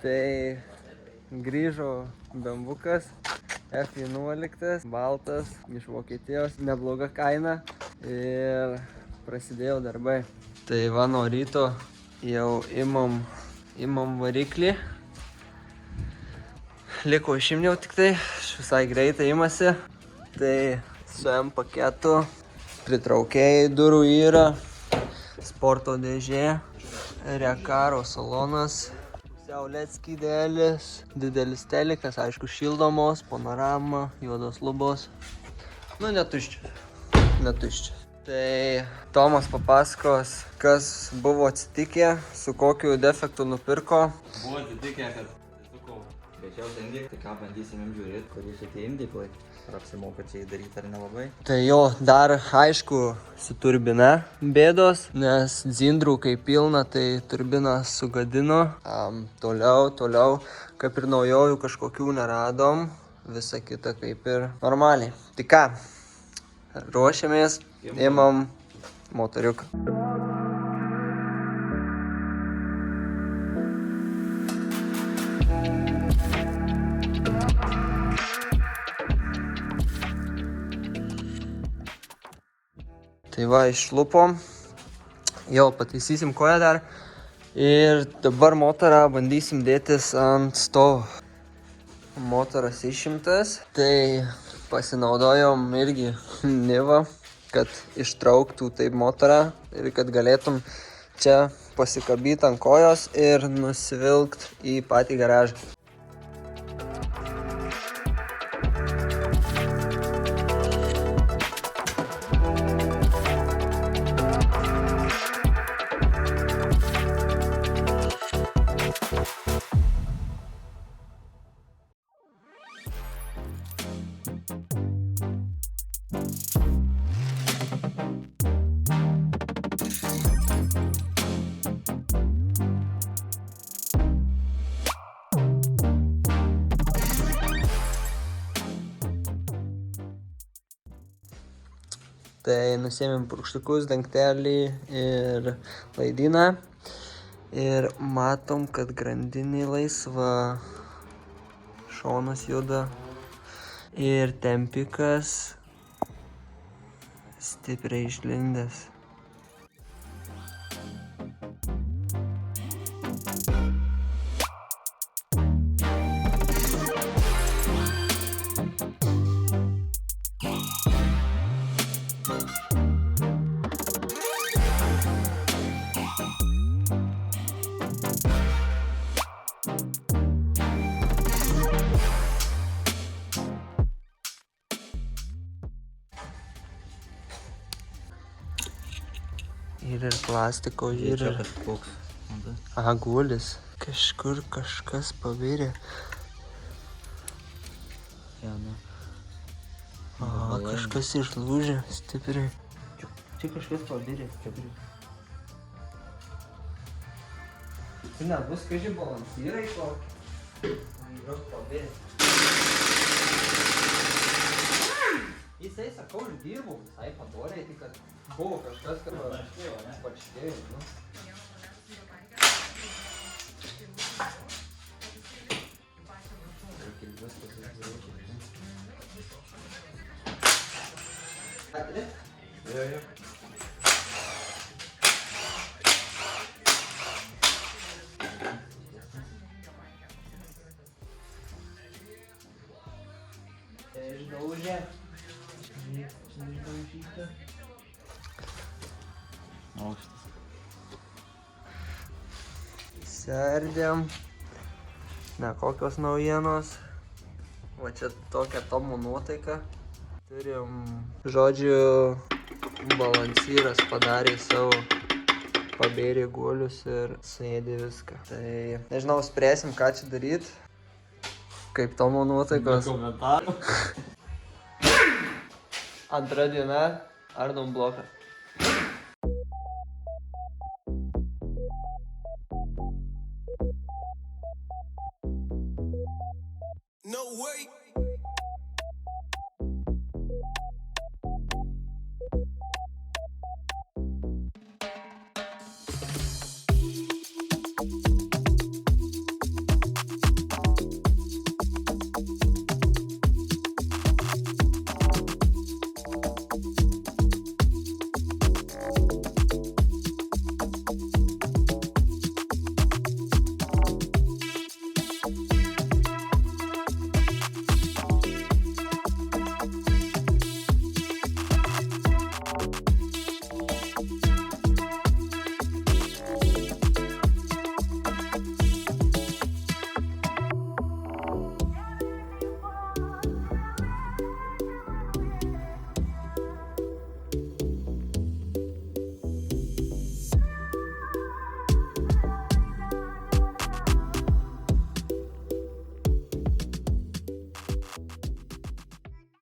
Tai grįžo bembukas F11, baltas, iš Vokietijos, nebloga kaina ir prasidėjo darbai. Tai va nuo ryto jau imam variklį. Liko išimniau tik tai, visai greitai imasi. Tai su M paketu pritraukėjai durų yra, sporto dėžė, Rekaro salonas, pusiau LED skydelis, didelis telikas, aišku šildomos, panorama, juodos lubos. Nu, netuščias. Tai Tomas papasakos, kas buvo atsitikę, su kokiu defektu nupirko. Buvo atsitikę, kad greičiausiai indai, tai ką bandysim jums žiūrėti, kurie šitie indiklai. Ar apsimoka čia įdaryti ar nelabai. Tai jo, dar aišku su turbina bėdos, nes dzindrų kai pilna, tai turbina sugadino. Toliau, kaip ir naujovių kažkokių neradom, visa kita kaip ir normaliai. Tai ką, ruošiamės, imam motoriuką. Tai va, išlupom, jau pataisysim koją dar ir dabar motorą bandysim dėtis ant stovo. Motoras išimtas, tai pasinaudojom irgi Niva, kad ištrauktų taip motorą ir kad galėtum čia pasikabyti ant kojos ir nusivilkt į patį garažą. Tai nusėmėm purkštukus, dangtelį ir laidyną. Ir matom, kad grandinė laisva, šonas juda. Ir tempikas stipriai išlindęs. Ir plastiko yra. Aha, gulis. Kažkur kažkas pavirė. Aha, kažkas išlūžė stipriai. Čia kažkas pavirė. Tai net bus kažkai balansyrai kokį. Yra pavirė. Jisai, sakau, ir dirbau visai padoriai, tik kad buvo kažkas, kad pačtėjo, nu. Atri? Jo. Išdaužė. Išdaužyta. Aukštas. Serdėm. Nekokios naujienos. Va čia tokia Tomo nuotaika. Turim, žodžiu, balansyras padarė savo, pabėrė guolius ir suėdė viską. Tai nežinau, spręsim ką čia daryt. Kaip Tomo nuotaikos. Be komentarų. Antra diena, ardom bloką. No way.